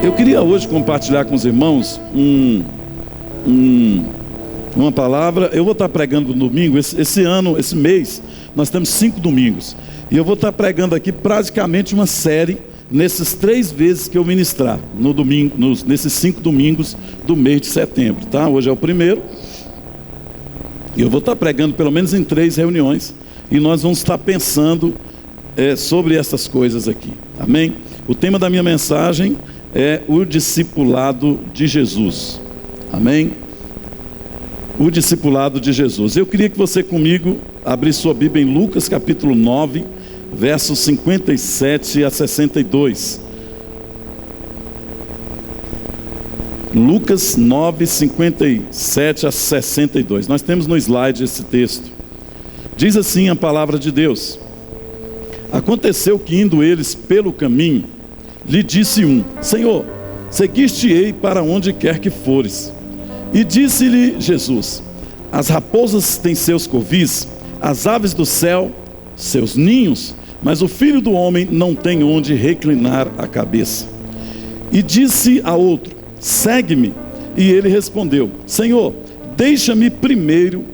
Eu queria hoje compartilhar com os irmãos uma palavra. Eu vou estar pregando no domingo. Esse mês, nós temos 5 domingos. E eu vou estar pregando aqui praticamente uma série nesses 3 vezes que eu ministrar no domingo, nesses 5 domingos do mês de setembro, tá? Hoje é o primeiro. E eu vou estar pregando pelo menos em 3 reuniões. E nós vamos estar pensando sobre essas coisas aqui. Amém? O tema da minha mensagem é o discipulado de Jesus. Amém? O discipulado de Jesus. Eu queria que você comigo abrisse sua Bíblia em Lucas capítulo 9, versos 57 a 62. Lucas 9, 57 a 62. Nós temos no slide esse texto. Diz assim a palavra de Deus: Aconteceu que, indo eles pelo caminho, lhe disse um: Senhor, seguiste-ei para onde quer que fores. E disse-lhe Jesus: As raposas têm seus covis, as aves do céu seus ninhos, mas o Filho do Homem não tem onde reclinar a cabeça. E disse a outro: Segue-me. E ele respondeu: Senhor, deixa-me primeiro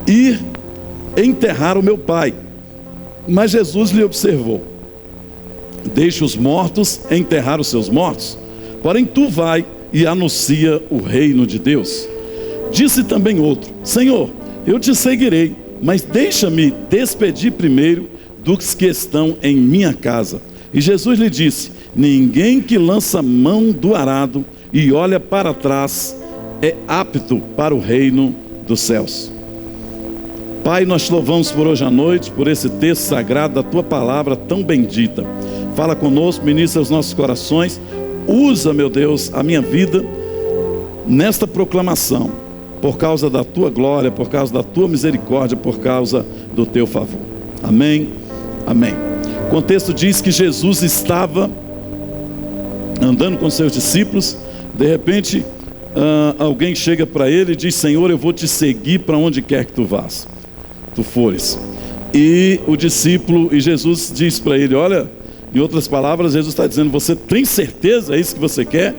ir enterrar o meu pai. Mas Jesus lhe observou: Deixa os mortos enterrar os seus mortos, porém tu vai e anuncia o reino de Deus. Disse também outro: Senhor, eu te seguirei, mas deixa-me despedir primeiro dos que estão em minha casa. E Jesus lhe disse: Ninguém que lança mão do arado e olha para trás é apto para o reino dos céus. Pai, nós te louvamos por hoje à noite, por esse texto sagrado da tua palavra tão bendita. Fala conosco, ministra os nossos corações. Usa, meu Deus, a minha vida nesta proclamação, por causa da tua glória, por causa da tua misericórdia, por causa do teu favor. Amém, amém. O contexto diz que Jesus estava andando com seus discípulos. De repente, alguém chega para ele e diz: Senhor, eu vou te seguir para onde quer que tu vás, tu fores. E o discípulo, e Jesus diz para ele: olha, em outras palavras, Jesus está dizendo: você tem certeza, é isso que você quer?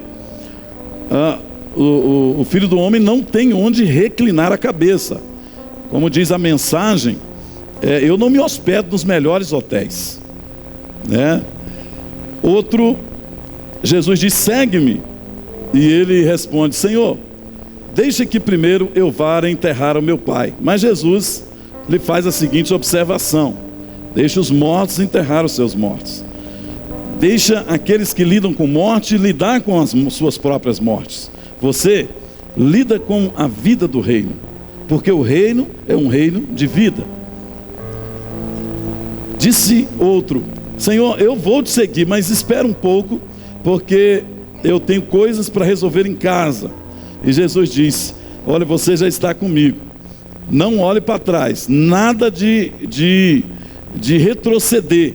O Filho do Homem não tem onde reclinar a cabeça. Como diz a mensagem, eu não me hospedo nos melhores hotéis, né? Outro, Jesus diz: segue-me. E ele responde: Senhor, deixa que primeiro eu vá enterrar o meu pai. Mas Jesus lhe faz a seguinte observação: deixa os mortos enterrar os seus mortos. Deixa aqueles que lidam com morte lidar com as suas próprias mortes. Você lida com a vida do reino, porque o reino é um reino de vida. Disse outro: Senhor, eu vou te seguir, mas espera um pouco, porque eu tenho coisas para resolver em casa. E Jesus disse: olha, você já está comigo, não olhe para trás, nada de retroceder,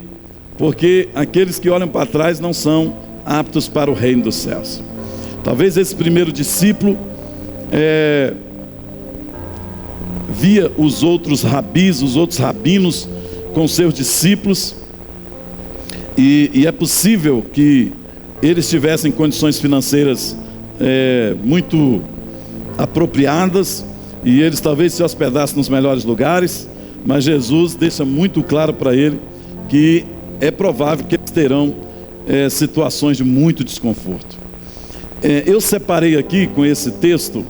porque aqueles que olham para trás não são aptos para o reino dos céus. Talvez esse primeiro discípulo via os outros rabis, os outros rabinos com seus discípulos, e é possível que eles tivessem condições financeiras muito apropriadas, e eles talvez se hospedassem nos melhores lugares, mas Jesus deixa muito claro para ele que é provável que eles terão situações de muito desconforto. Eu separei aqui com esse texto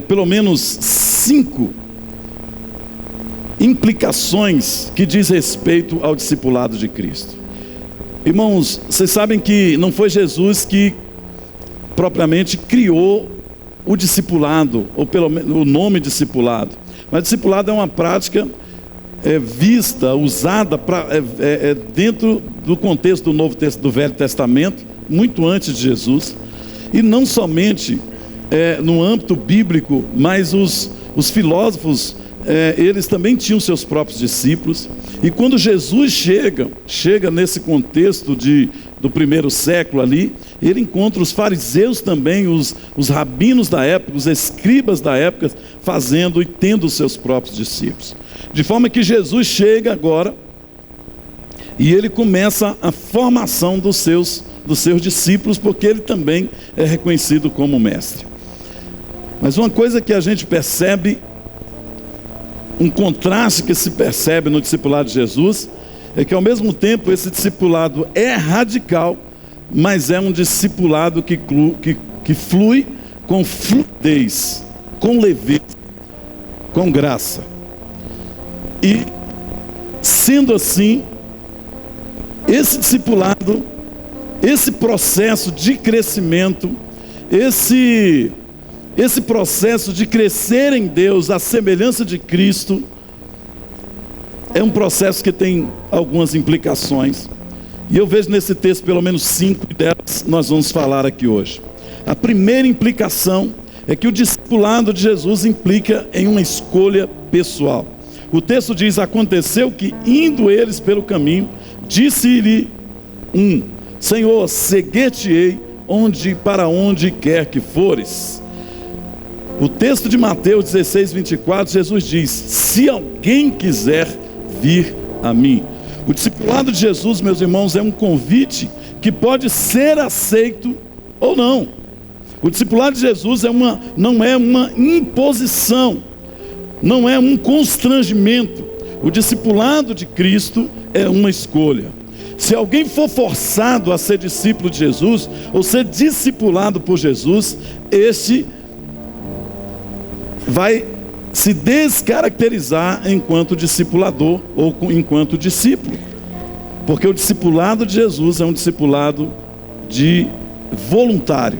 pelo menos 5 implicações que diz respeito ao discipulado de Cristo. Irmãos, vocês sabem que não foi Jesus que propriamente criou o discipulado, ou pelo menos o nome discipulado. Mas discipulado é uma prática vista, usada dentro do contexto do Velho Testamento, muito antes de Jesus. E não somente no âmbito bíblico, mas os filósofos, eles também tinham seus próprios discípulos. E quando Jesus chega nesse contexto de do primeiro século ali, ele encontra os fariseus também, os rabinos da época, os escribas da época, fazendo e tendo os seus próprios discípulos. De forma que Jesus chega agora e ele começa a formação dos seus discípulos, porque ele também é reconhecido como mestre. Mas uma coisa que a gente percebe, um contraste que se percebe no discipulado de Jesus, é que ao mesmo tempo esse discipulado é radical, mas é um discipulado que flui com fluidez, com leveza, com graça. E sendo assim, esse discipulado, esse processo de crescimento, esse processo de crescer em Deus, à semelhança de Cristo, é um processo que tem algumas implicações. E eu vejo nesse texto pelo menos 5 delas nós vamos falar aqui hoje. A primeira implicação é que o discipulado de Jesus implica em uma escolha pessoal. O texto diz: aconteceu que, indo eles pelo caminho, disse-lhe um: Senhor, seguir-te-ei para onde quer que fores. O texto de Mateus 16:24, Jesus diz: se alguém quiser vir a mim. O discipulado de Jesus, meus irmãos, é um convite que pode ser aceito ou não. O discipulado de Jesus não é uma imposição, não é um constrangimento. O discipulado de Cristo é uma escolha. Se alguém for forçado a ser discípulo de Jesus, ou ser discipulado por Jesus, este vai se descaracterizar enquanto discipulador ou enquanto discípulo. Porque o discipulado de Jesus é um discipulado de voluntário.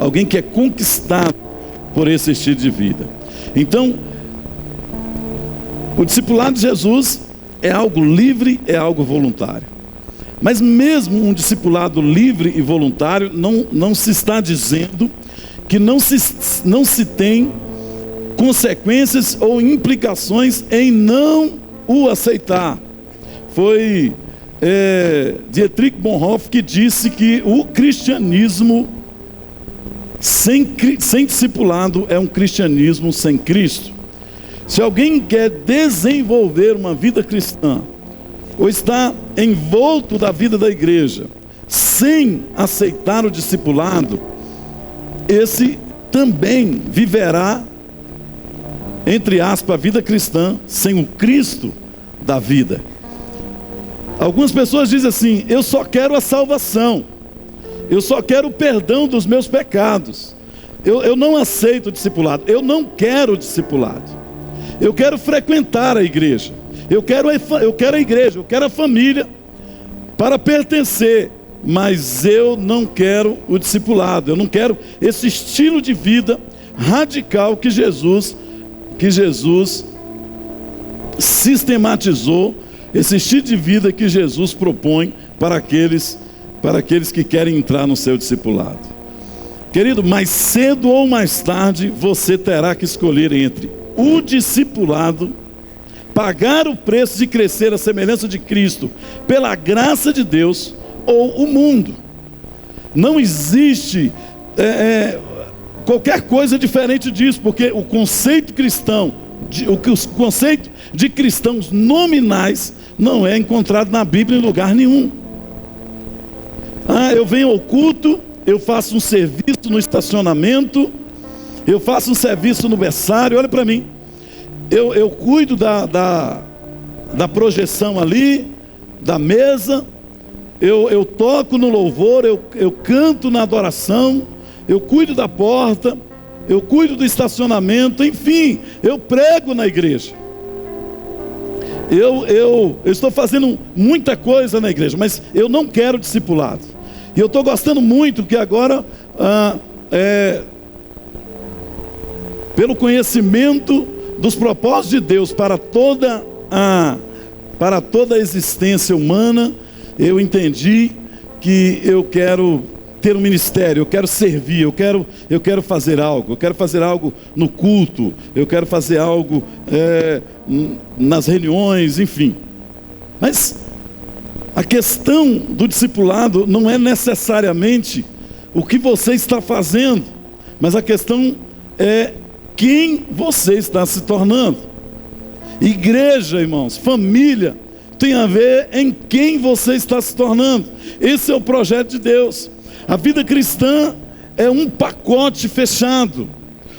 Alguém que é conquistado por esse estilo de vida. Então, o discipulado de Jesus é algo livre, é algo voluntário. Mas mesmo um discipulado livre e voluntário, não se está dizendo que não se tem consequências ou implicações em não o aceitar. Foi Dietrich Bonhoeffer que disse que o cristianismo sem discipulado é um cristianismo sem Cristo. Se alguém quer desenvolver uma vida cristã, ou está envolto da vida da igreja, sem aceitar o discipulado, esse também viverá, entre aspas, a vida cristã sem o Cristo da vida. Algumas pessoas dizem assim: eu só quero a salvação, eu só quero o perdão dos meus pecados, eu não aceito o discipulado, eu não quero o discipulado, eu quero frequentar a igreja, eu quero a igreja, eu quero a família para pertencer, mas eu não quero o discipulado, eu não quero esse estilo de vida radical que Jesus sistematizou, esse estilo de vida que Jesus propõe para aqueles que querem entrar no seu discipulado. Querido, mais cedo ou mais tarde você terá que escolher entre o discipulado, pagar o preço de crescer à semelhança de Cristo pela graça de Deus, ou o mundo. Não existe qualquer coisa diferente disso, porque o conceito cristão, o conceito de cristãos nominais não é encontrado na Bíblia em lugar nenhum. Eu venho ao culto, eu faço um serviço no estacionamento, eu faço um serviço no berçário. Olha para mim, eu cuido da projeção ali, da mesa, eu toco no louvor, eu canto na adoração, eu cuido da porta, eu cuido do estacionamento, enfim, eu prego na igreja. Eu estou fazendo muita coisa na igreja, mas eu não quero discipulado. E eu estou gostando muito que agora, pelo conhecimento dos propósitos de Deus para toda a existência humana, eu entendi que eu quero ter um ministério, eu quero servir, eu quero fazer algo no culto, eu quero fazer algo nas reuniões, enfim. Mas A questão do discipulado não é necessariamente o que você está fazendo, mas a questão é quem você está se tornando. Igreja, irmãos, família, tem a ver em quem você está se tornando. Esse é o projeto de Deus. A vida cristã é um pacote fechado.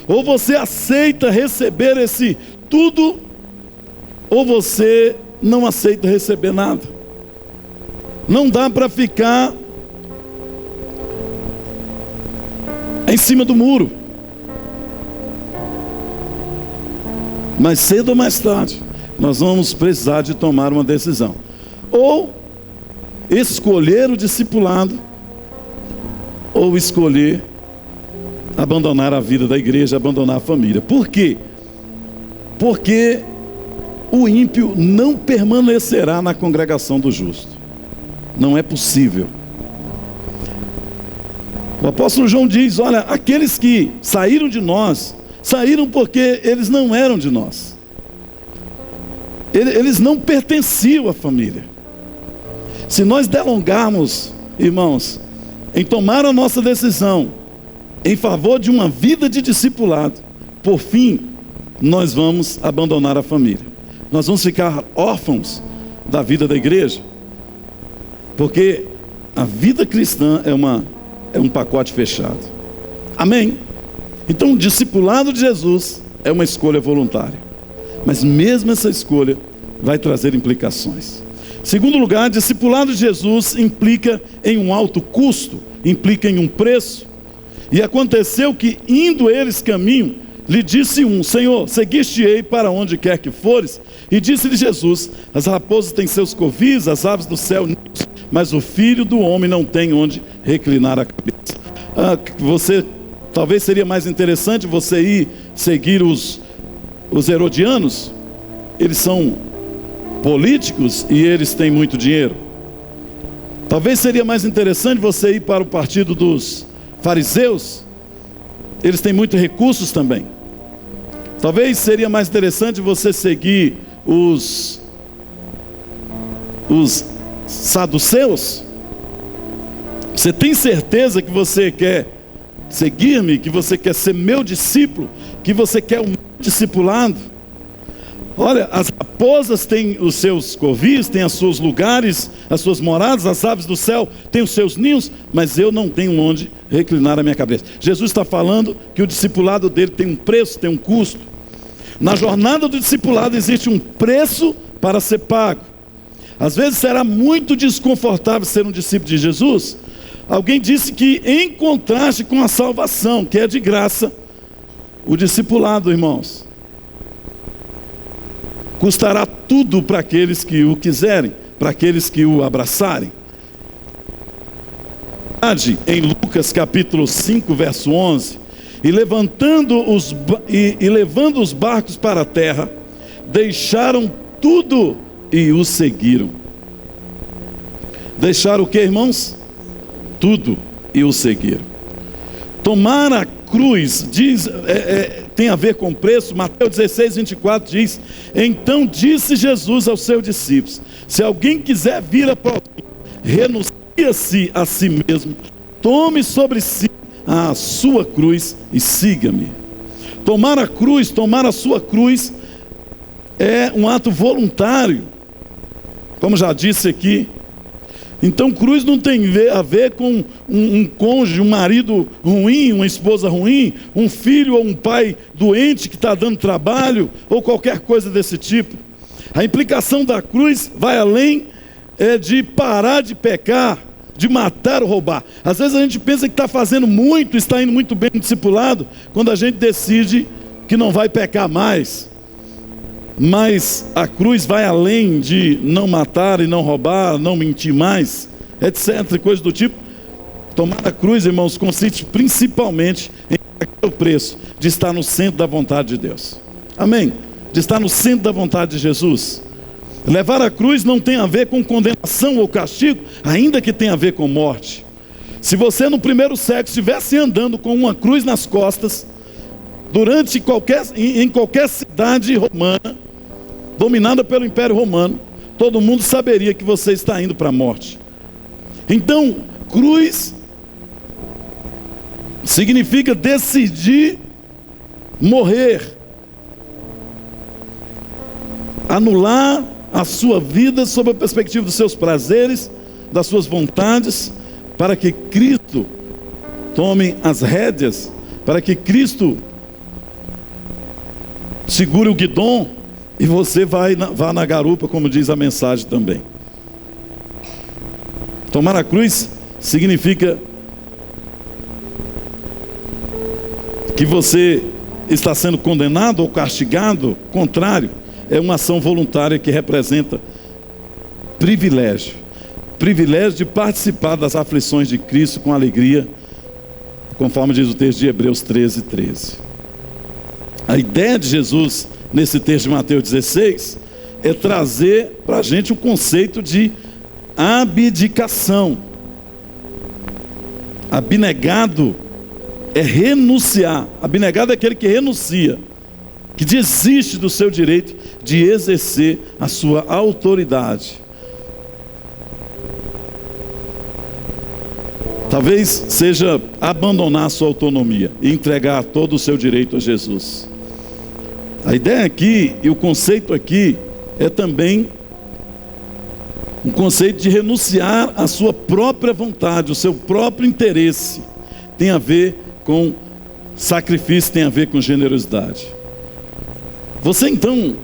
Ou você aceita receber esse tudo, ou você não aceita receber nada. Não dá para ficar em cima do muro. Mas cedo ou mais tarde, nós vamos precisar de tomar uma decisão. Ou escolher o discipulado, ou escolher abandonar a vida da igreja, abandonar a família. Por quê? Porque o ímpio não permanecerá na congregação do justo. Não é possível. O apóstolo João diz, olha, aqueles que saíram de nós, saíram porque eles não eram de nós. Eles não pertenciam à família. Se nós delongarmos, irmãos, em tomar a nossa decisão em favor de uma vida de discipulado, por fim, nós vamos abandonar a família. Nós vamos ficar órfãos da vida da igreja, porque a vida cristã é um pacote fechado. Amém? Então, o discipulado de Jesus é uma escolha voluntária. Mas mesmo essa escolha vai trazer implicações. Segundo lugar, discipulado de Jesus implica em um alto custo, implica em um preço. E aconteceu que, indo eles caminho, lhe disse um: Senhor, seguiste-ei para onde quer que fores? E disse-lhe Jesus: as raposas têm seus covis, as aves do céu ninhos, mas o Filho do Homem não tem onde reclinar a cabeça. Talvez seria mais interessante você ir seguir os herodianos. Eles são políticos e eles têm muito dinheiro. Talvez seria mais interessante você ir para o partido dos fariseus. Eles têm muitos recursos também. Talvez seria mais interessante você seguir os saduceus. Você tem certeza que você quer seguir-me, que você quer ser meu discípulo, que você quer um discipulado? Olha, as raposas têm os seus covis, têm os seus lugares, as suas moradas, as aves do céu têm os seus ninhos, mas eu não tenho onde reclinar a minha cabeça. Jesus está falando que o discipulado dele tem um preço, tem um custo. Na jornada do discipulado existe um preço para ser pago. Às vezes será muito desconfortável ser um discípulo de Jesus. Alguém disse que, em contraste com a salvação, que é de graça, o discipulado, irmãos, custará tudo para aqueles que o quiserem, para aqueles que o abraçarem. Em Lucas capítulo 5, verso 11, e levando os barcos para a terra, deixaram tudo e o seguiram. Deixaram o que, irmãos? Tudo e o seguiram. Tomar a cruz tem a ver com preço. Mateus 16, 24 diz: então disse Jesus aos seus discípulos: se alguém quiser vir após mim, renuncie-se a si mesmo, tome sobre si a sua cruz e siga-me. Tomar a cruz, tomar a sua cruz, é um ato voluntário, como já disse aqui. Então cruz não tem a ver com um cônjuge, um marido ruim, uma esposa ruim, um filho ou um pai doente que está dando trabalho, ou qualquer coisa desse tipo. A implicação da cruz vai além de parar de pecar, de matar ou roubar. Às vezes a gente pensa que está fazendo muito, está indo muito bem no discipulado, quando a gente decide que não vai pecar mais. Mas a cruz vai além de não matar e não roubar, não mentir mais, etc, coisa do tipo. Tomar a cruz, irmãos, consiste principalmente em pagar o preço de estar no centro da vontade de Deus. Amém? De estar no centro da vontade de Jesus. Levar a cruz não tem a ver com condenação ou castigo, ainda que tenha a ver com morte. Se você no primeiro século estivesse andando com uma cruz nas costas, em qualquer cidade romana, dominada pelo Império Romano, todo mundo saberia que você está indo para a morte. Então, cruz significa decidir morrer, anular a sua vida sob a perspectiva dos seus prazeres, das suas vontades, para que Cristo tome as rédeas, para que Cristo segure o guidão e você vá na garupa, como diz a mensagem também. Tomar a cruz significa que você está sendo condenado ou castigado. Contrário, é uma ação voluntária que representa privilégio de participar das aflições de Cristo com alegria, conforme diz o texto de Hebreus 13:13. A ideia de Jesus nesse texto de Mateus 16 é trazer para a gente o conceito de abdicação. Abnegado é renunciar. Abnegado é aquele que renuncia, que desiste do seu direito de exercer a sua autoridade. Talvez seja abandonar a sua autonomia e entregar todo o seu direito a Jesus. A ideia aqui e o conceito aqui é também um conceito de renunciar à sua própria vontade, o seu próprio interesse. Tem a ver com sacrifício, tem a ver com generosidade. Você então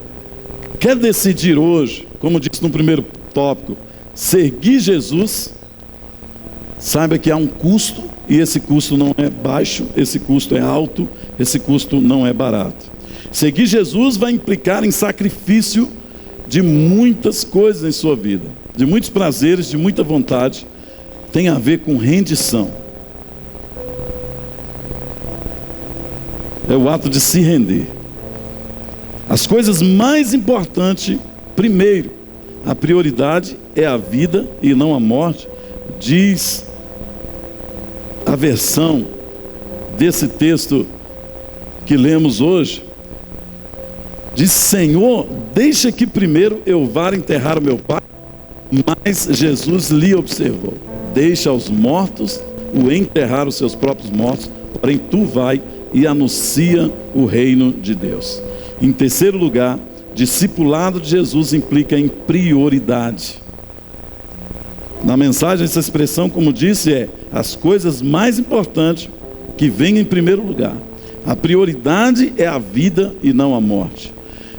quer decidir hoje, como disse no primeiro tópico, seguir Jesus? Saiba que há um custo, e esse custo não é baixo, esse custo é alto, esse custo não é barato. Seguir Jesus vai implicar em sacrifício de muitas coisas em sua vida, de muitos prazeres, de muita vontade. Tem a ver com rendição. É o ato de se render. As coisas mais importantes, primeiro, a prioridade é a vida e não a morte, diz a versão desse texto que lemos hoje. Diz: Senhor, deixa que primeiro eu vá enterrar o meu pai. Mas Jesus lhe observou: deixa aos mortos o enterrar os seus próprios mortos, porém tu vai e anuncia o reino de Deus. Em terceiro lugar, discipulado de Jesus implica em prioridade. Na mensagem, essa expressão, como disse, é as coisas mais importantes que vêm em primeiro lugar. A prioridade é a vida e não a morte.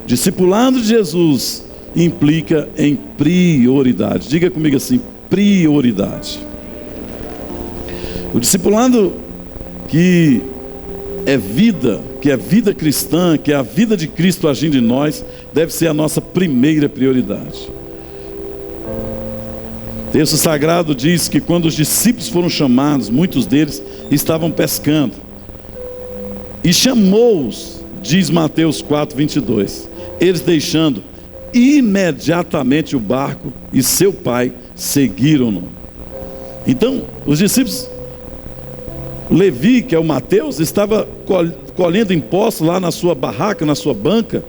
Discipulado de Jesus implica em prioridade. Diga comigo assim: prioridade. O discipulado que é vida cristã, que é a vida de Cristo agindo em nós, deve ser a nossa primeira prioridade. O texto sagrado diz que quando os discípulos foram chamados, muitos deles estavam pescando. E chamou-os, diz Mateus 4:22. Eles, deixando imediatamente o barco e seu pai, seguiram-no. Então, os discípulos, Levi, que é o Mateus, estava colhendo impostos lá na sua barraca, na sua banca,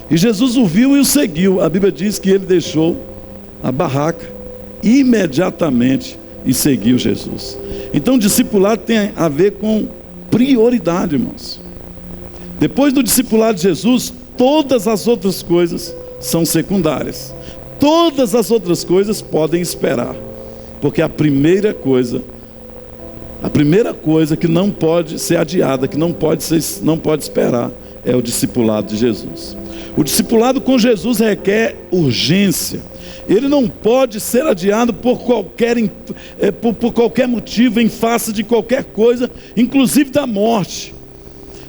e Jesus o viu e o seguiu. A Bíblia diz que ele deixou a barraca imediatamente e seguiu Jesus. Então, discipulado tem a ver com prioridade, irmãos. Depois do discipulado de Jesus, todas as outras coisas são secundárias. Todas as outras coisas podem esperar, porque a primeira coisa que não pode ser adiada, que não pode esperar, é o discipulado de Jesus. O discipulado com Jesus requer urgência. Ele não pode ser adiado por qualquer motivo, em face de qualquer coisa, inclusive da morte.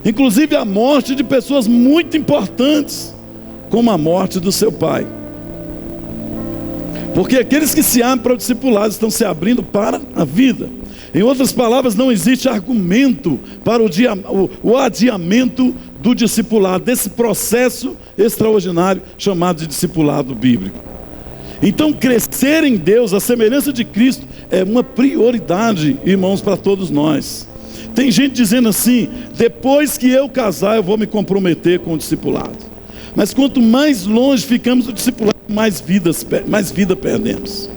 Inclusive a morte de pessoas muito importantes, como a morte do seu pai. Porque aqueles que se abrem para o discipulado estão se abrindo para a vida. Em outras palavras, não existe argumento para o adiamento do discipulado, desse processo extraordinário chamado de discipulado bíblico. Então, crescer em Deus, a semelhança de Cristo, é uma prioridade, irmãos, para todos nós. Tem gente dizendo assim: depois que eu casar, eu vou me comprometer com o discipulado. Mas quanto mais longe ficamos do discipulado, mais vida perdemos.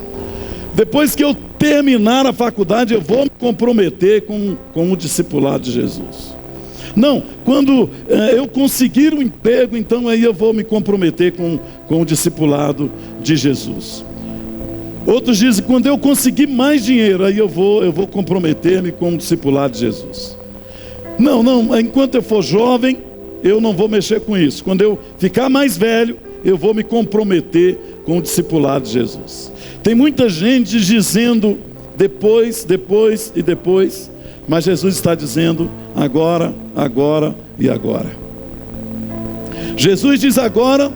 Depois que eu terminar a faculdade, eu vou me comprometer com o discipulado de Jesus. Não, quando eu conseguir um emprego, então aí eu vou me comprometer com o discipulado de Jesus. Outros dizem, quando eu conseguir mais dinheiro, aí eu vou comprometer-me com o discipulado de Jesus. Não, enquanto eu for jovem, eu não vou mexer com isso. Quando eu ficar mais velho, eu vou me comprometer com o discipulado de Jesus. Tem muita gente dizendo depois e depois, mas Jesus está dizendo agora, agora e agora. Jesus diz agora,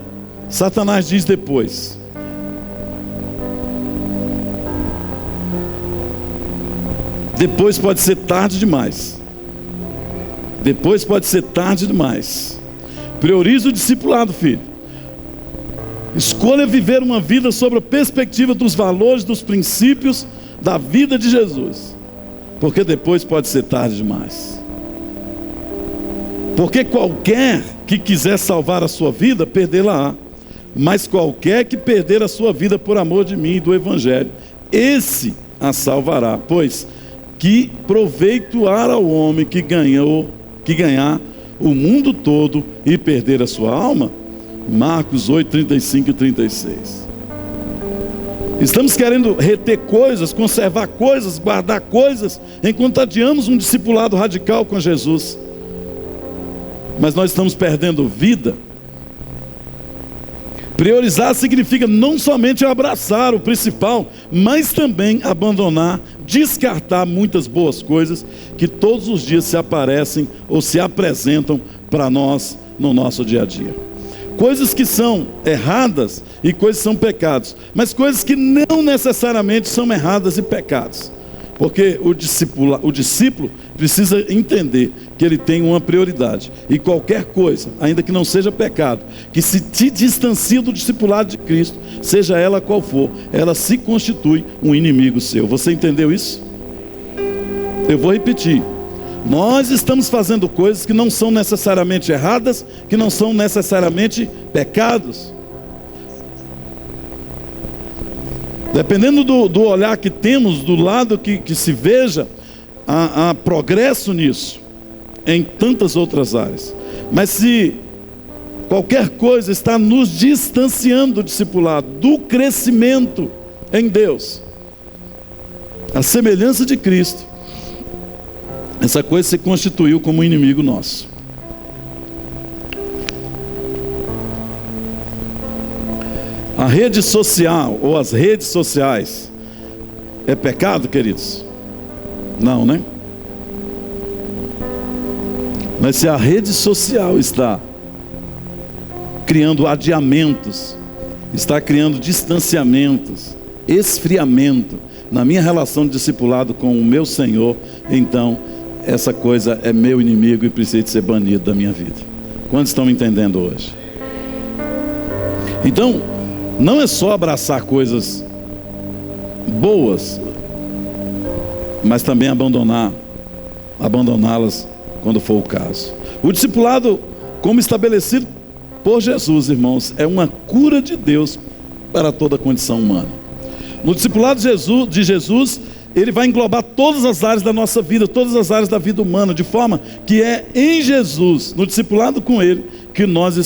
Satanás diz depois. Depois pode ser tarde demais. Depois pode ser tarde demais. Priorize o discipulado, filho. Escolha viver uma vida sobre a perspectiva dos valores, dos princípios da vida de Jesus. Porque depois pode ser tarde demais. Porque qualquer que quiser salvar a sua vida, perdê-la-á. Mas qualquer que perder a sua vida por amor de mim e do Evangelho, esse a salvará. Pois que proveito há ao homem que ganhar o mundo todo e perder a sua alma? Marcos 8, 35 e 36. Estamos querendo reter coisas, conservar coisas, guardar coisas, enquanto adiamos um discipulado radical com Jesus. Mas nós estamos perdendo vida. Priorizar significa não somente abraçar o principal, mas também abandonar, descartar muitas boas coisas que todos os dias se aparecem ou se apresentam para nós no nosso dia a dia. Coisas que são erradas e coisas que são pecados, mas coisas que não necessariamente são erradas e pecados. Porque o discípulo precisa entender que ele tem uma prioridade. E qualquer coisa, ainda que não seja pecado, que se te distancie do discipulado de Cristo, seja ela qual for, ela se constitui um inimigo seu. Você entendeu isso? Eu vou repetir. Nós estamos fazendo coisas que não são necessariamente erradas, que não são necessariamente pecados. Dependendo do olhar que temos, do lado que se veja, há progresso nisso, em tantas outras áreas. Mas se qualquer coisa está nos distanciando do discipulado, do crescimento em Deus, a semelhança de Cristo, essa coisa se constituiu como um inimigo nosso. A rede social ou as redes sociais é pecado, queridos? Não, né? Mas se a rede social está criando adiamentos, está criando distanciamentos, esfriamento na minha relação de discipulado com o meu Senhor, então essa coisa é meu inimigo e precisa de ser banido da minha vida. Quantos estão me entendendo hoje? Então, não é só abraçar coisas boas, mas também abandoná-las quando for o caso. O discipulado, como estabelecido por Jesus, irmãos, é uma cura de Deus para toda a condição humana. No discipulado de Jesus, ele vai englobar todas as áreas da nossa vida, todas as áreas da vida humana, de forma que é em Jesus, no discipulado com ele, que nós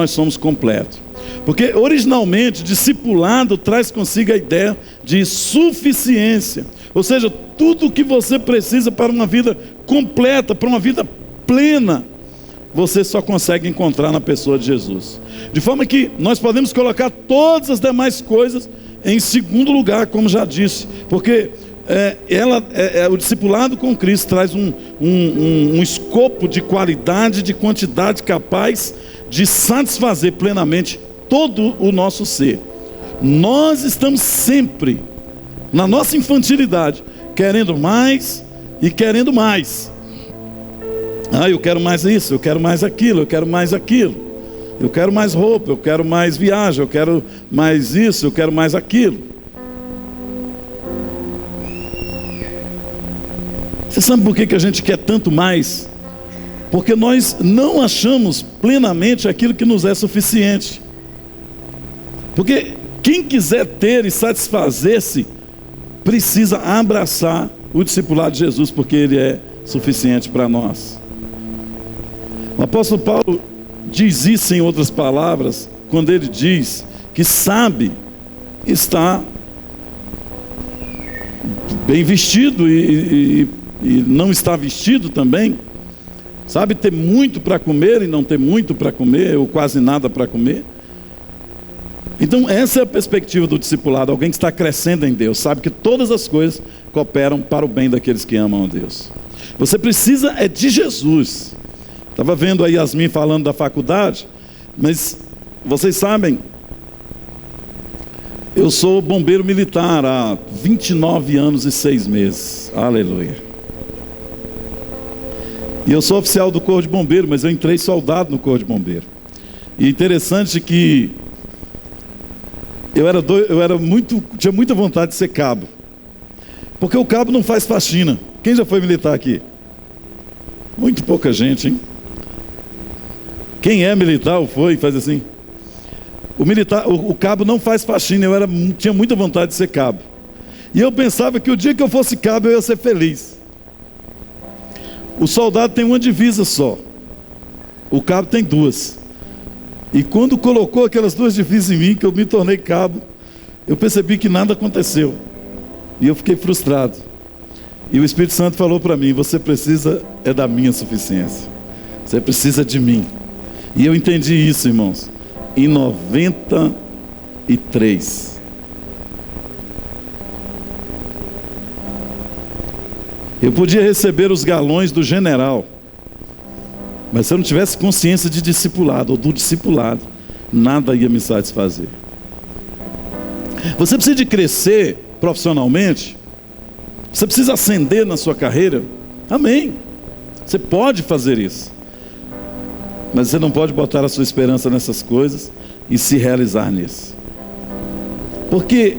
somos completos. Porque originalmente discipulado traz consigo a ideia de suficiência, ou seja, tudo o que você precisa para uma vida completa, para uma vida plena, você só consegue encontrar na pessoa de Jesus. De forma que nós podemos colocar todas as demais coisas em segundo lugar, como já disse, porque o discipulado com Cristo traz um escopo de qualidade, de quantidade capaz de satisfazer plenamente todo o nosso ser. Nós estamos sempre, na nossa infantilidade, querendo mais e querendo mais. Eu quero mais isso, eu quero mais aquilo, eu quero mais aquilo. Eu quero mais roupa, eu quero mais viagem, eu quero mais isso, eu quero mais aquilo. Você sabe por que a gente quer tanto mais? Porque nós não achamos plenamente aquilo que nos é suficiente. Porque quem quiser ter e satisfazer-se, precisa abraçar o discipulado de Jesus, porque ele é suficiente para nós. O apóstolo Paulo diz isso em outras palavras, quando ele diz que sabe estar bem vestido e não está vestido também, sabe ter muito para comer e não ter muito para comer, ou quase nada para comer. Então essa é a perspectiva do discipulado, alguém que está crescendo em Deus, sabe que todas as coisas cooperam para o bem daqueles que amam a Deus. Você precisa é de Jesus. Estava vendo a Yasmin falando da faculdade, mas vocês sabem, eu sou bombeiro militar há 29 anos e 6 meses, aleluia. E eu sou oficial do Corpo de Bombeiro, mas eu entrei soldado no Corpo de Bombeiro. E interessante que tinha muita vontade de ser cabo, porque o cabo não faz faxina. Quem já foi militar aqui? Muito pouca gente, hein? Quem é militar ou foi, faz assim. O cabo não faz faxina. Tinha muita vontade de ser cabo. E eu pensava que o dia que eu fosse cabo eu ia ser feliz. O soldado tem uma divisa só, o cabo tem 2. E quando colocou aquelas 2 divisas em mim, que eu me tornei cabo, eu percebi que nada aconteceu. E eu fiquei frustrado. E o Espírito Santo falou para mim: você precisa é da minha suficiência. Você precisa de mim. E eu entendi isso, irmãos, em 93. Eu podia receber os galões do general, mas se eu não tivesse consciência de discipulado ou do discipulado, nada ia me satisfazer. Você precisa de crescer profissionalmente, você precisa ascender na sua carreira, amém, você pode fazer isso, mas você não pode botar a sua esperança nessas coisas e se realizar nisso, porque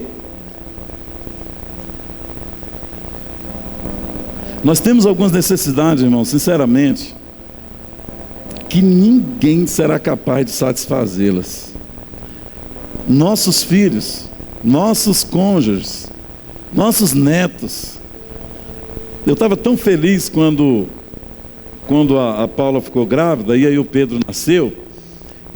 nós temos algumas necessidades, irmãos, sinceramente, que ninguém será capaz de satisfazê-las. Nossos filhos, nossos cônjuges, nossos netos. Eu estava tão feliz quando a Paula ficou grávida, e aí o Pedro nasceu,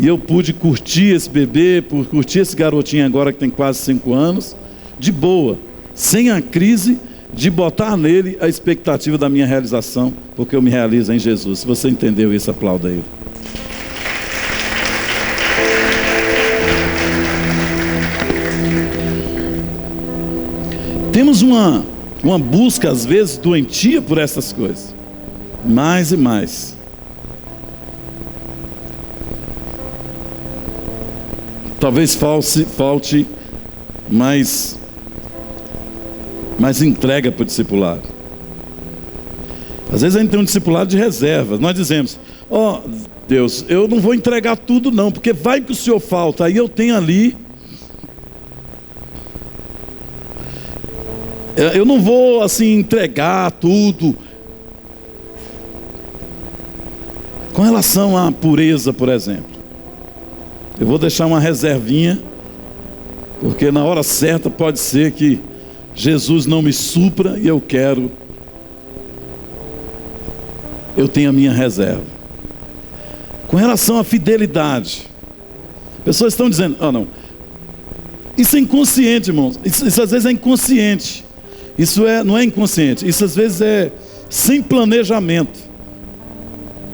e eu pude curtir esse bebê, curtir esse garotinho agora que tem quase 5 anos, de boa, sem a crise de botar nele a expectativa da minha realização, porque eu me realizo em Jesus. Se você entendeu isso, aplauda ele. Temos uma busca às vezes doentia por essas coisas, mais e mais. Talvez falte mais entrega para o discipulado. Às vezes a gente tem um discipulado de reserva. Nós dizemos: ó, Deus, eu não vou entregar tudo não, porque vai que o Senhor falta, aí eu tenho ali, eu não vou assim entregar tudo. Com relação à pureza, por exemplo, eu vou deixar uma reservinha, porque na hora certa pode ser que Jesus não me supra e eu tenho a minha reserva. Com relação à fidelidade, pessoas estão dizendo: não, isso é inconsciente, irmãos. Isso às vezes é inconsciente. Não é inconsciente, isso às vezes é sem planejamento,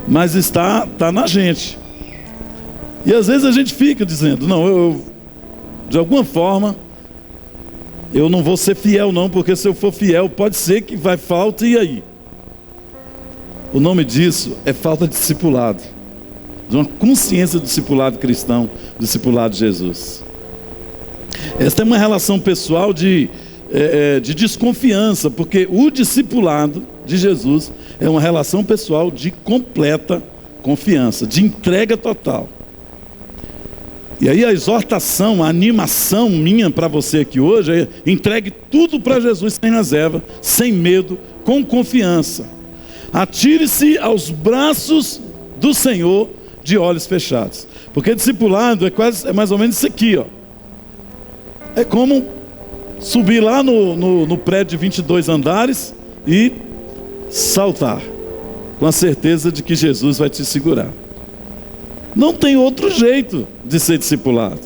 mas está na gente. E às vezes a gente fica dizendo: não, de alguma forma eu não vou ser fiel não, porque se eu for fiel pode ser que vai falta, e aí? O nome disso é falta de discipulado, de uma consciência do discipulado cristão, do discipulado de Jesus. Esta é uma relação pessoal de desconfiança, porque o discipulado de Jesus é uma relação pessoal de completa confiança, de entrega total. E aí a exortação, a animação minha para você aqui hoje é: entregue tudo para Jesus sem reserva, sem medo, com confiança. Atire-se aos braços do Senhor de olhos fechados. Porque discipulado é mais ou menos isso aqui, ó. É como subir lá no prédio de 22 andares e saltar, com a certeza de que Jesus vai te segurar. Não tem outro jeito de ser discipulado.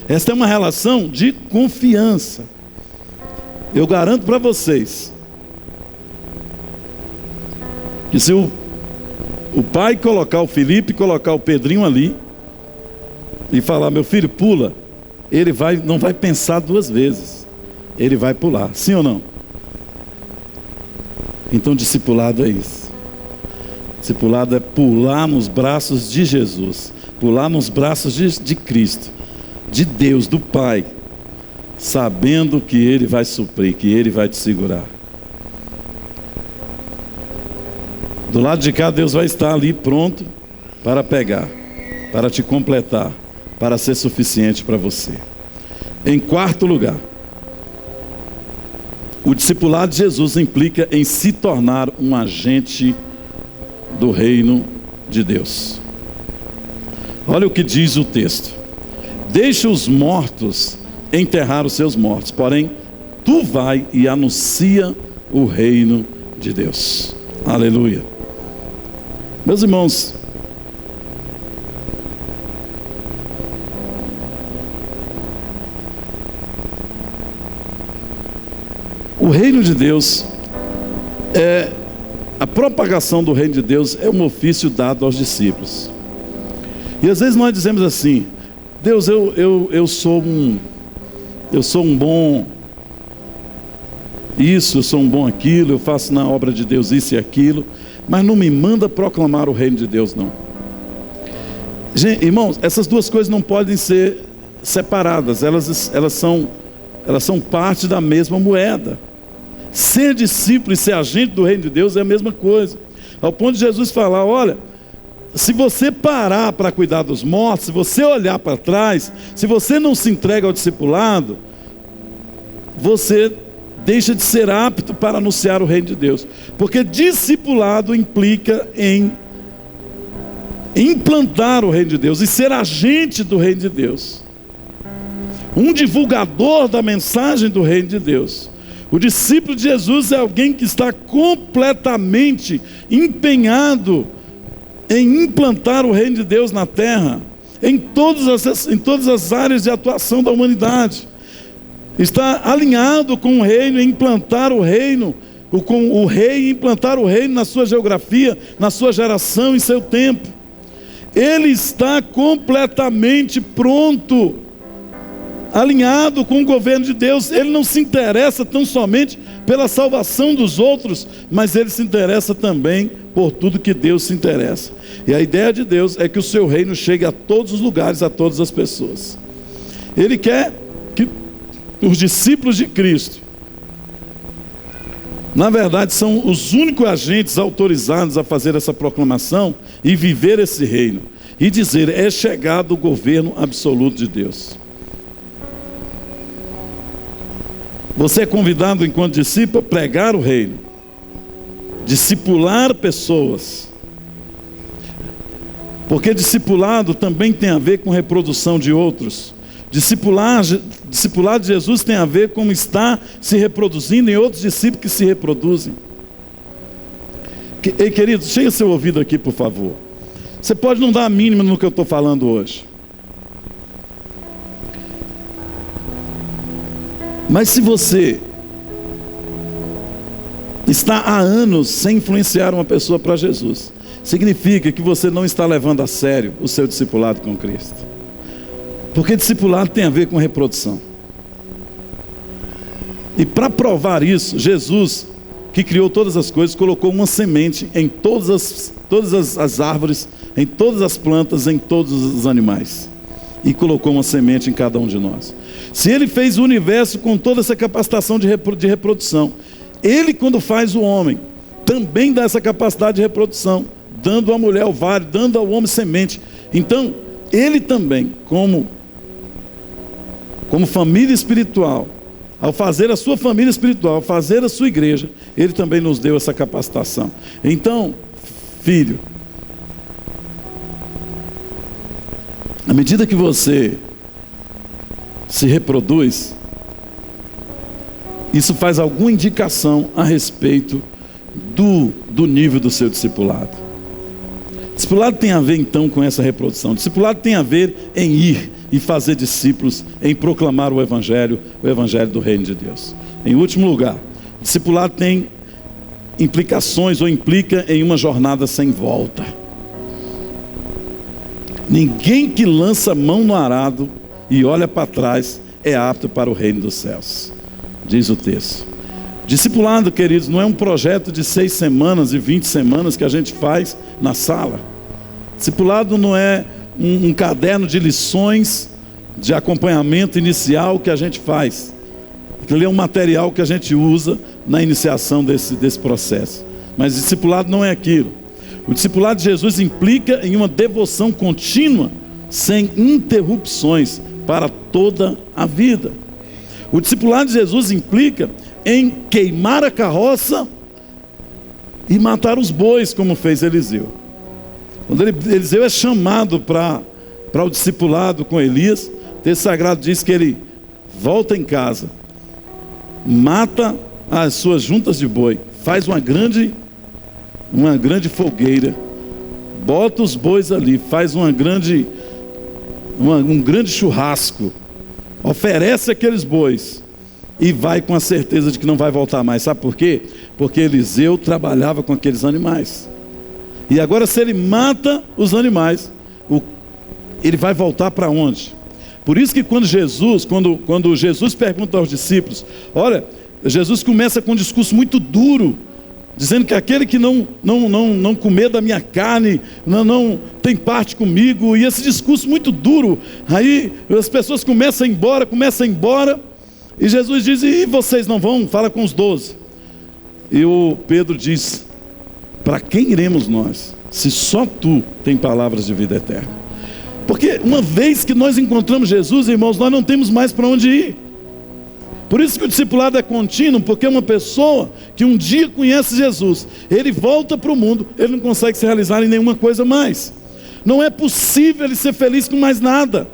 Esta é uma relação de confiança. Eu garanto para vocês que se o pai colocar o Felipe, colocar o Pedrinho ali e falar: meu filho, pula, ele não vai pensar duas vezes, ele vai pular, sim ou não? Então discipulado é isso. Discipulado é pular nos braços de Jesus, pular nos braços de Cristo, de Deus, do Pai, sabendo que Ele vai suprir, que Ele vai te segurar. Do lado de cá, Deus vai estar ali pronto para pegar, para te completar, para ser suficiente para você. Em quarto lugar, o discipulado de Jesus implica em se tornar um agente do reino de Deus. Olha o que diz o texto: deixa os mortos enterrar os seus mortos, porém tu vai e anuncia o reino de Deus. Aleluia. Meus irmãos, o reino de Deus a propagação do reino de Deus é um ofício dado aos discípulos. E às vezes nós dizemos assim: Deus, eu sou um bom isso, eu sou um bom aquilo, eu faço na obra de Deus isso e aquilo, mas não me manda proclamar o reino de Deus, não. Gente, irmãos, essas duas coisas não podem ser separadas, elas são parte da mesma moeda. Ser discípulo e ser agente do reino de Deus é a mesma coisa, ao ponto de Jesus falar: olha, se você parar para cuidar dos mortos, se você olhar para trás, se você não se entrega ao discipulado, você deixa de ser apto para anunciar o reino de Deus. Porque discipulado implica em implantar o reino de Deus e ser agente do reino de Deus, um divulgador da mensagem do reino de Deus. O discípulo de Jesus é alguém que está completamente empenhado em implantar o reino de Deus na terra, em todas as áreas de atuação da humanidade. Está alinhado com o reino, em implantar o reino, com o rei, implantar o reino na sua geografia, na sua geração, em seu tempo. Ele está completamente pronto, alinhado com o governo de Deus. Ele não se interessa tão somente pela salvação dos outros, mas ele se interessa também por tudo que Deus se interessa. E a ideia de Deus é que o seu reino chegue a todos os lugares, a todas as pessoas. Ele quer que os discípulos de Cristo, na verdade, são os únicos agentes autorizados a fazer essa proclamação e viver esse reino, e dizer: é chegado o governo absoluto de Deus. Você é convidado, enquanto discípulo, a pregar o reino, discipular pessoas, porque discipulado também tem a ver com reprodução de outros. Discipulado de Jesus tem a ver com estar se reproduzindo em outros discípulos que se reproduzem. Ei, querido, chega seu ouvido aqui, por favor. Você pode não dar a mínima no que eu estou falando hoje, mas se você está há anos sem influenciar uma pessoa para Jesus, significa que você não está levando a sério o seu discipulado com Cristo. Porque discipulado tem a ver com reprodução. E para provar isso, Jesus, que criou todas as coisas, colocou uma semente em todas as árvores, em todas as plantas, em todos os animais. E colocou uma semente em cada um de nós. Se Ele fez o universo com toda essa capacitação de reprodução, Ele, quando faz o homem, também dá essa capacidade de reprodução, dando à mulher ovário, dando ao homem semente. Então, Ele também, como família espiritual, ao fazer a sua família espiritual, ao fazer a sua igreja, Ele também nos deu essa capacitação. Então, filho, à medida que você se reproduz, isso faz alguma indicação a respeito do nível do seu discipulado. Discipulado tem a ver então com essa reprodução. Discipulado tem a ver em ir e fazer discípulos, em proclamar o Evangelho do Reino de Deus. Em último lugar, discipulado tem implicações ou implica em uma jornada sem volta. Ninguém que lança mão no arado e olha para trás é apto para o reino dos céus, diz o texto. Discipulado, queridos, não é um projeto de 6 semanas e 20 semanas que a gente faz na sala. Discipulado não é um caderno de lições de acompanhamento inicial que a gente faz. Aquilo é um material que a gente usa na iniciação desse processo. Mas discipulado não é aquilo. O discipulado de Jesus implica em uma devoção contínua, sem interrupções, para toda a vida. O discipulado de Jesus implica em queimar a carroça e matar os bois, como fez Eliseu. Quando Eliseu é chamado para o discipulado com Elias, o texto sagrado diz que ele volta em casa, mata as suas juntas de boi, faz uma grande fogueira, bota os bois ali, faz um grande churrasco, oferece aqueles bois e vai com a certeza de que não vai voltar mais. Sabe por quê? Porque Eliseu trabalhava com aqueles animais. E agora, se ele mata os animais, ele vai voltar para onde? Por isso que quando Jesus pergunta aos discípulos, olha, Jesus começa com um discurso muito duro, dizendo que aquele que não comer da minha carne, não tem parte comigo, e esse discurso muito duro. Aí as pessoas começam a ir embora, e Jesus diz, e vocês não vão? Fala com os 12. E o Pedro diz, para quem iremos nós, se só tu tem palavras de vida eterna? Porque uma vez que nós encontramos Jesus, irmãos, nós não temos mais para onde ir. Por isso que o discipulado é contínuo, porque uma pessoa que um dia conhece Jesus, ele volta para o mundo, ele não consegue se realizar em nenhuma coisa mais. Não é possível ele ser feliz com mais nada,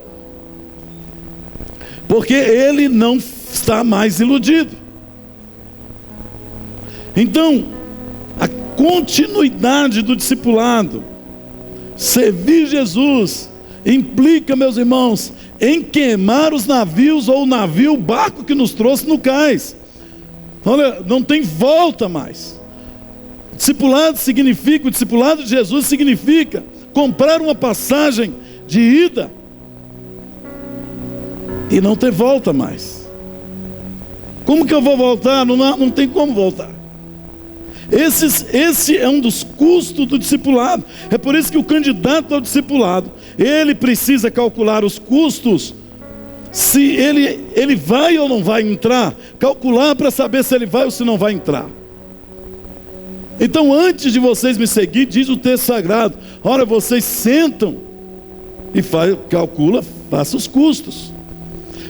porque ele não está mais iludido. Então, a continuidade do discipulado, servir Jesus, implica, meus irmãos, em queimar os navios, ou o barco que nos trouxe no cais. Olha, não tem volta mais. O discipulado de Jesus significa comprar uma passagem de ida e não ter volta mais. Como que eu vou voltar? Não tem como voltar. Esse é um dos custos do discipulado. É por isso que o candidato ao discipulado, ele precisa calcular os custos, se ele vai ou não vai entrar, calcular para saber se ele vai ou se não vai entrar. Então, antes de vocês me seguir, diz o texto sagrado, ora, vocês sentam e calcula, faça os custos.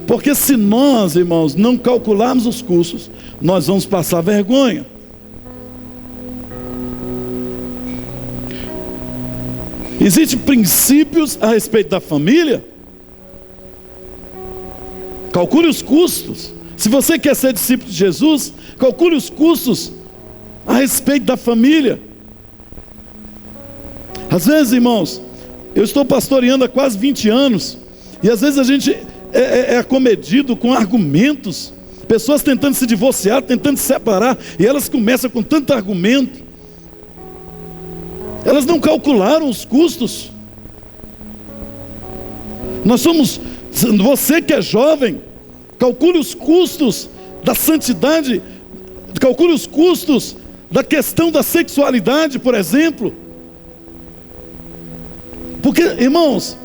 Porque se nós, irmãos, não calcularmos os custos, nós vamos passar vergonha. Existem princípios a respeito da família. Calcule os custos. Se você quer ser discípulo de Jesus, calcule os custos a respeito da família. Às vezes, irmãos, eu estou pastoreando há quase 20 anos, e às vezes a gente é acometido com argumentos, pessoas tentando se divorciar, tentando se separar, e elas começam com tanto argumento. Elas não calcularam os custos. Você que é jovem, calcule os custos da santidade, calcule os custos da questão da sexualidade, por exemplo. Porque, irmãos,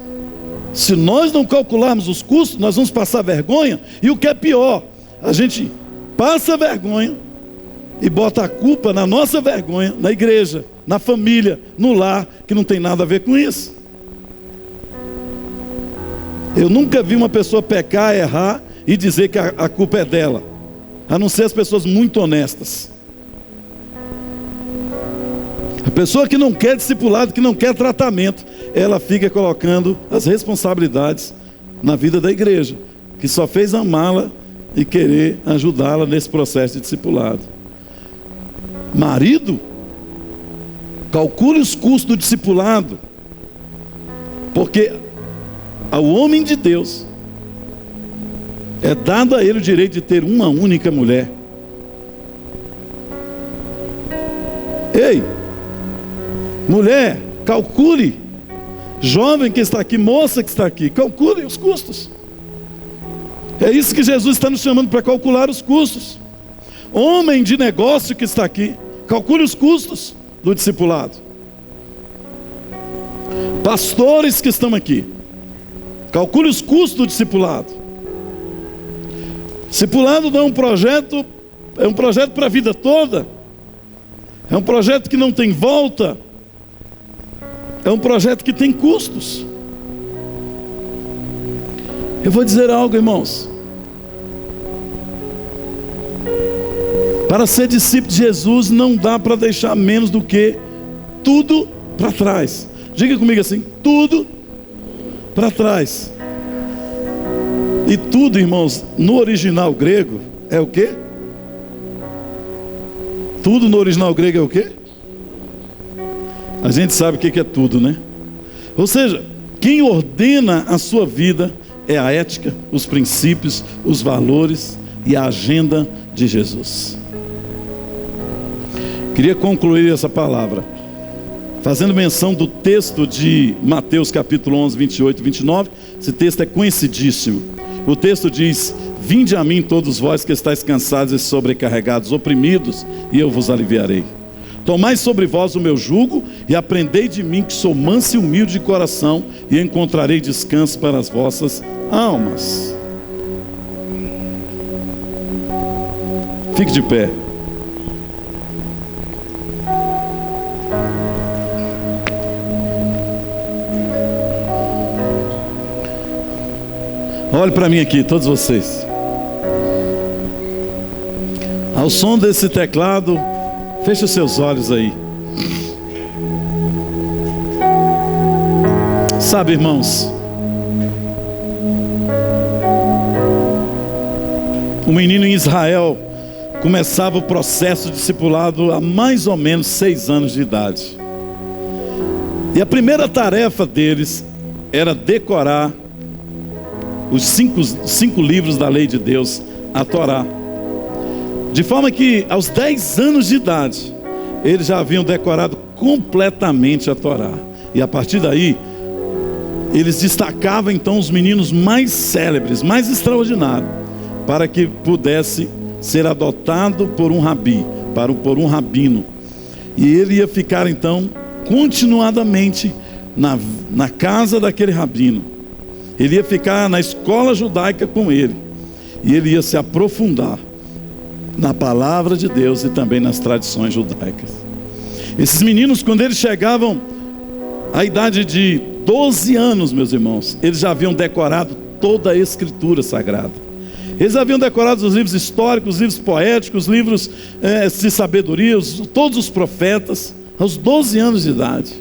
se nós não calcularmos os custos, nós vamos passar vergonha, e o que é pior, a gente passa vergonha e bota a culpa na nossa vergonha, na igreja, na família, no lar, que não tem nada a ver com isso. Eu nunca vi uma pessoa pecar, errar e dizer que a culpa é dela, a não ser as pessoas muito honestas. A pessoa que não quer discipulado, que não quer tratamento, ela fica colocando as responsabilidades na vida da igreja. que só fez amá-la e querer ajudá-la nesse processo de discipulado. Marido, calcule os custos do discipulado, porque ao homem de Deus é dado a ele o direito de ter uma única mulher. Ei, mulher, calcule. Jovem que está aqui, moça que está aqui, calcule os custos. É isso que Jesus está nos chamando, para calcular os custos. Homem de negócio que está aqui, calcule os custos do discipulado. Pastores que estão aqui, calcule os custos do discipulado. Discipulado não é um projeto para a vida toda. É um projeto que não tem volta. É um projeto que tem custos. Eu vou dizer algo, irmãos. Para ser discípulo de Jesus, não dá para deixar menos do que tudo para trás. Diga comigo assim: tudo para trás. E tudo, irmãos, no original grego é o quê? Tudo no original grego é o quê? A gente sabe o que é tudo, né? Ou seja, quem ordena a sua vida é a ética, os princípios, os valores e a agenda de Jesus. Queria concluir essa palavra fazendo menção do texto de Mateus capítulo 11, 28 e 29. Esse texto é conhecidíssimo. O texto diz: vinde a mim todos vós que estáis cansados e sobrecarregados, oprimidos, e eu vos aliviarei. Tomai sobre vós o meu jugo e aprendei de mim, que sou manso e humilde de coração, e encontrarei descanso para as vossas almas. Fique de pé. Olhe para mim aqui, todos vocês. Ao som desse teclado, feche os seus olhos aí. Sabe, irmãos, o menino em Israel começava o processo discipulado há mais ou menos 6 anos de idade. E a primeira tarefa deles era decorar os cinco livros da lei de Deus, a Torá. De forma que aos 10 anos de idade, eles já haviam decorado completamente a Torá. E a partir daí, eles destacavam então os meninos mais célebres, mais extraordinários, para que pudesse ser adotado por um rabi, por um rabino. E ele ia ficar então continuadamente na casa daquele rabino. Ele ia ficar na escola judaica com ele. E ele ia se aprofundar na palavra de Deus e também nas tradições judaicas. Esses meninos, quando eles chegavam à idade de 12 anos, meus irmãos, eles já haviam decorado toda a escritura sagrada. Eles haviam decorado os livros históricos, os livros poéticos, os livros de sabedoria, todos os profetas, aos 12 anos de idade.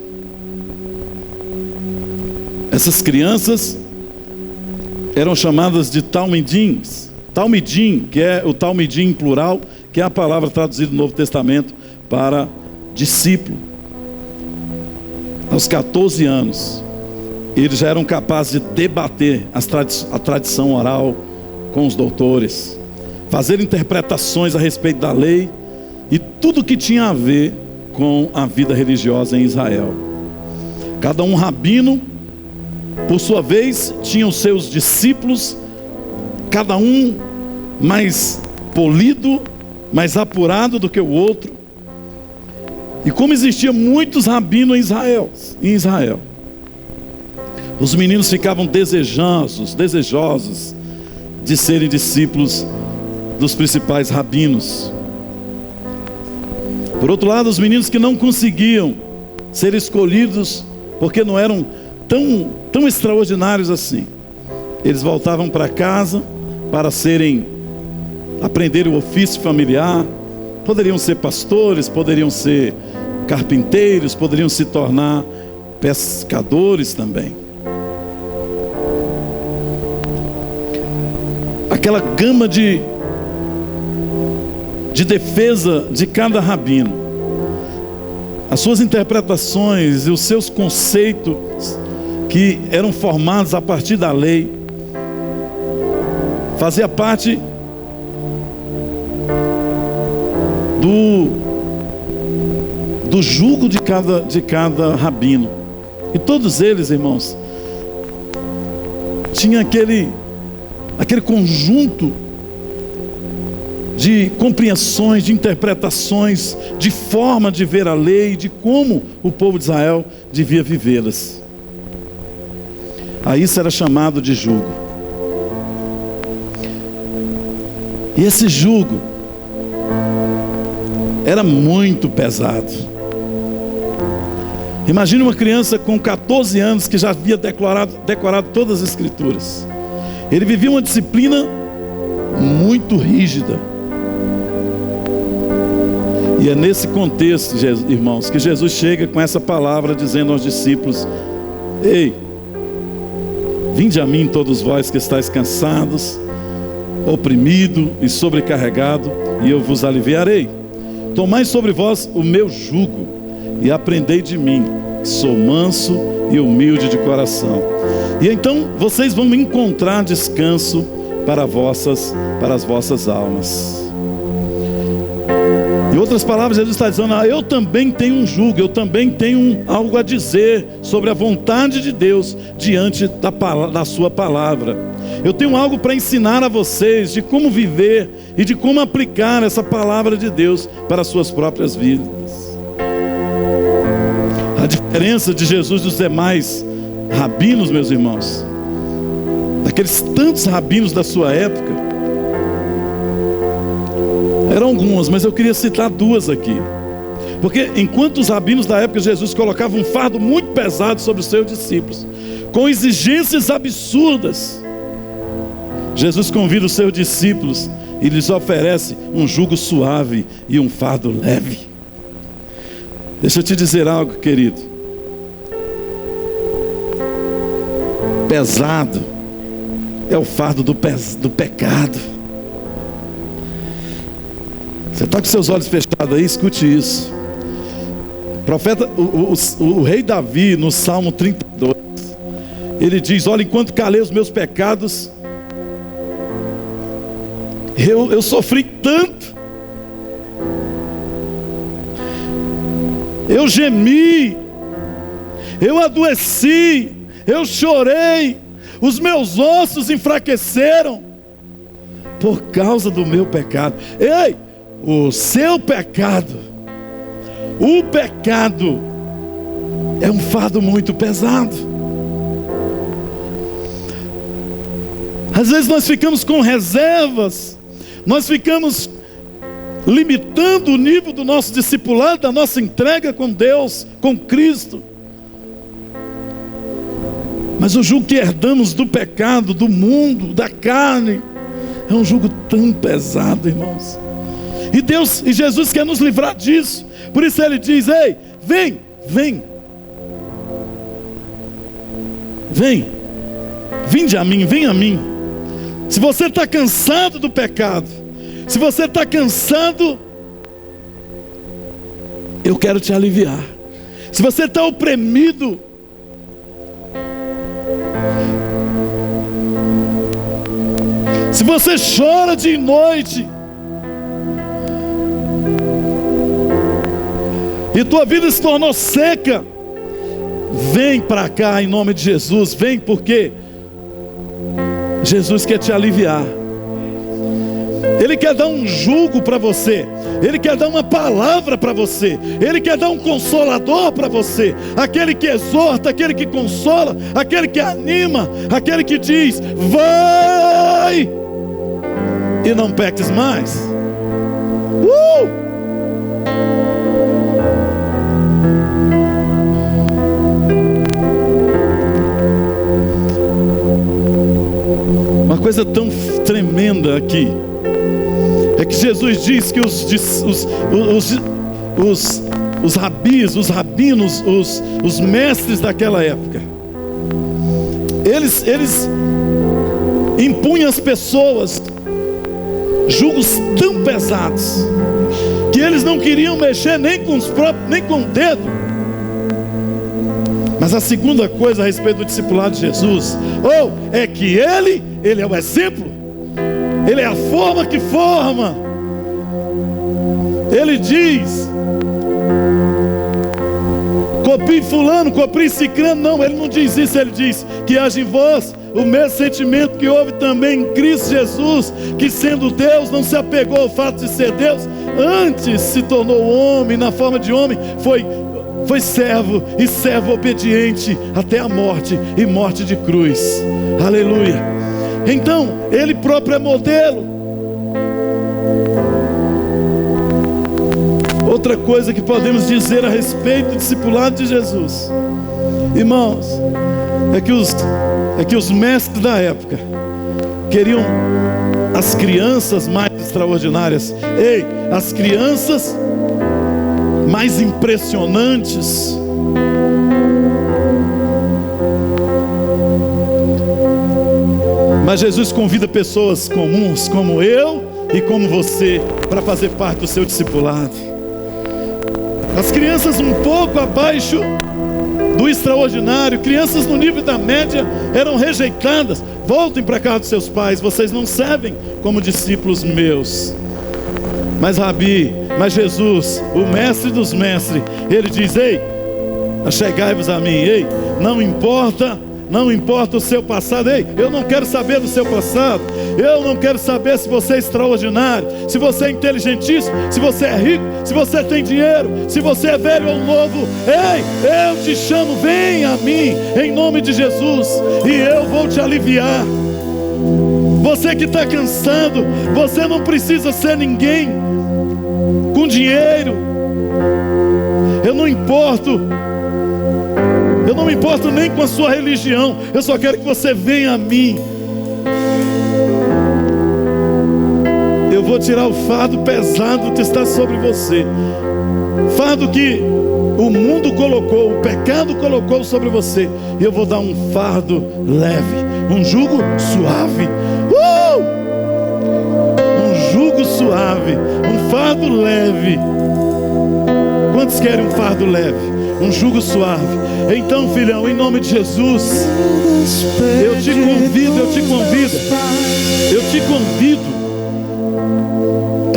Essas crianças eram chamadas de talmidins. Talmidim, que é o talmidim em plural, que é a palavra traduzida no Novo Testamento para discípulo. Aos 14 anos, eles já eram capazes de debater a tradição oral com os doutores, fazer interpretações a respeito da lei e tudo que tinha a ver com a vida religiosa em Israel. Cada um rabino, por sua vez, tinha os seus discípulos, cada um mais polido, mais apurado do que o outro. E como existiam muitos rabinos em Israel, os meninos ficavam desejosos de serem discípulos dos principais rabinos. Por outro lado, os meninos que não conseguiam ser escolhidos porque não eram tão extraordinários assim, eles voltavam para casa para aprender o ofício familiar. Poderiam ser pastores, poderiam ser carpinteiros, poderiam se tornar pescadores também. aquela gama de defesa de cada rabino, as suas interpretações e os seus conceitos que eram formados a partir da lei, fazia parte do jugo de cada rabino. E todos eles, irmãos, tinha aquele conjunto de compreensões, de interpretações, de forma de ver a lei, de como o povo de Israel devia vivê-las. A isso era chamado de jugo. E esse jugo era muito pesado. Imagine uma criança com 14 anos que já havia decorado todas as escrituras. Ele vivia uma disciplina muito rígida. E é nesse contexto, irmãos, que Jesus chega com essa palavra dizendo aos discípulos: ei, vinde a mim todos vós que estáis cansados, oprimido e sobrecarregado, e eu vos aliviarei. Tomai sobre vós o meu jugo e aprendei de mim, que sou manso e humilde de coração. E então vocês vão encontrar descanso para as vossas almas. Em outras palavras, Jesus está dizendo: eu também tenho um jugo, eu também tenho algo a dizer sobre a vontade de Deus diante da sua palavra. Eu tenho algo para ensinar a vocês de como viver e de como aplicar essa palavra de Deus para as suas próprias vidas. A diferença de Jesus dos demais rabinos, meus irmãos, daqueles tantos rabinos da sua época, eram algumas, mas eu queria citar duas aqui. Porque enquanto os rabinos da época de Jesus colocavam um fardo muito pesado sobre os seus discípulos, com exigências absurdas, Jesus convida os seus discípulos e lhes oferece um jugo suave e um fardo leve. Deixa eu te dizer algo, querido. Pesado é o fardo do pecado. Você está com seus olhos fechados aí? Escute isso. O rei Davi, no Salmo 32, ele diz: olha, enquanto calei os meus pecados, eu sofri tanto, eu gemi, eu adoeci, eu chorei, os meus ossos enfraqueceram por causa do meu pecado. Ei, o seu pecado, o pecado é um fardo muito pesado. Às vezes nós ficamos com reservas, nós ficamos limitando o nível do nosso discipulado, da nossa entrega com Deus, com Cristo. Mas o jugo que herdamos do pecado, do mundo, da carne, é um jugo tão pesado, irmãos. E Jesus quer nos livrar disso. Por isso ele diz: ei, vem, vinde a mim, vem a mim. Se você está cansado do pecado, se você está cansado, eu quero te aliviar. Se você está oprimido, se você chora dia e noite, e tua vida se tornou seca, vem para cá em nome de Jesus. Vem, porque Jesus quer te aliviar. Ele quer dar um jugo para você. Ele quer dar uma palavra para você. Ele quer dar um consolador para você. Aquele que exorta, aquele que consola, aquele que anima, aquele que diz: vai e não peques mais. Uma coisa tão tremenda aqui é que Jesus diz que os rabinos, os mestres daquela época, eles impunham às pessoas jugos tão pesados, que eles não queriam mexer nem com o dedo. Mas a segunda coisa a respeito do discipulado de Jesus, é que ele é o exemplo, ele é a forma que forma. Ele diz: copie fulano, copie ciclano. Não, ele não diz isso. Ele diz que haja em vós o mesmo sentimento que houve também em Cristo Jesus, que sendo Deus não se apegou ao fato de ser Deus, antes se tornou homem, na forma de homem, foi servo, e servo obediente até a morte, e morte de cruz. Aleluia. Então ele próprio é modelo. Outra coisa que podemos dizer a respeito do discipulado de Jesus, irmãos, é que os mestres da época queriam as crianças mais extraordinárias, as crianças mais impressionantes. Mas Jesus convida pessoas comuns como eu e como você para fazer parte do seu discipulado. As crianças um pouco abaixo do extraordinário, crianças no nível da média, eram rejeitadas. Voltem para a casa dos seus pais, vocês não servem como discípulos meus. Mas Jesus, o mestre dos mestres, ele diz: achegai-vos a mim. Não importa o seu passado. Eu não quero saber do seu passado. Eu não quero saber se você é extraordinário, se você é inteligentíssimo, se você é rico, se você tem dinheiro, se você é velho ou novo. Eu te chamo, vem a mim, em nome de Jesus, e eu vou te aliviar. Você que está cansado, você não precisa ser ninguém com dinheiro. Eu não me importo nem com a sua religião. Eu só quero que você venha a mim. Eu vou tirar o fardo pesado que está sobre você, fardo que o mundo colocou, o pecado colocou sobre você, e eu vou dar um fardo leve, um jugo suave. Um jugo suave, um fardo leve. Quantos querem um fardo leve? Um jugo suave. Então, filhão, em nome de Jesus, eu te convido,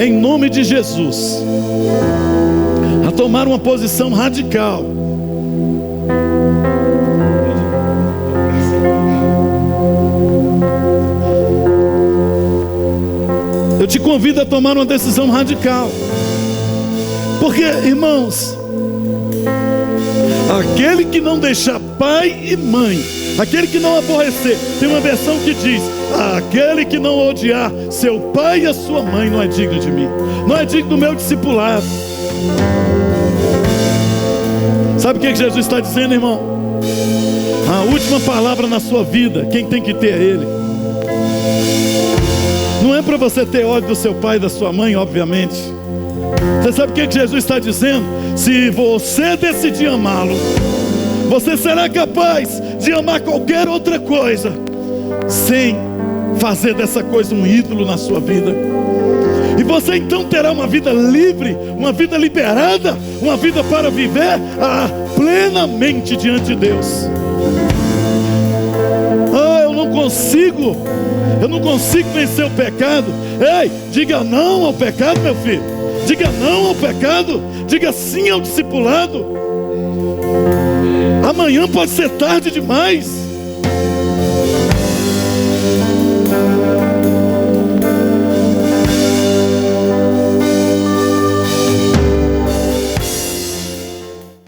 em nome de Jesus, a tomar uma posição radical. Eu te convido a tomar uma decisão radical. Porque, irmãos, aquele que não deixar pai e mãe, aquele que não aborrecer, tem uma versão que diz: aquele que não odiar seu pai e a sua mãe não é digno de mim, não é digno do meu discipulado. Sabe o que Jesus está dizendo, irmão? A última palavra na sua vida, quem tem que ter é Ele. Não é para você ter ódio do seu pai e da sua mãe, obviamente. Você sabe o que Jesus está dizendo? Se você decidir amá-lo, você será capaz de amar qualquer outra coisa, sem fazer dessa coisa um ídolo na sua vida. E você então terá uma vida livre, uma vida liberada, uma vida para viver plenamente diante de Deus. Eu não consigo vencer o pecado. Diga não ao pecado, meu filho. Diga não ao pecado. Diga sim ao discipulado. Amanhã pode ser tarde demais.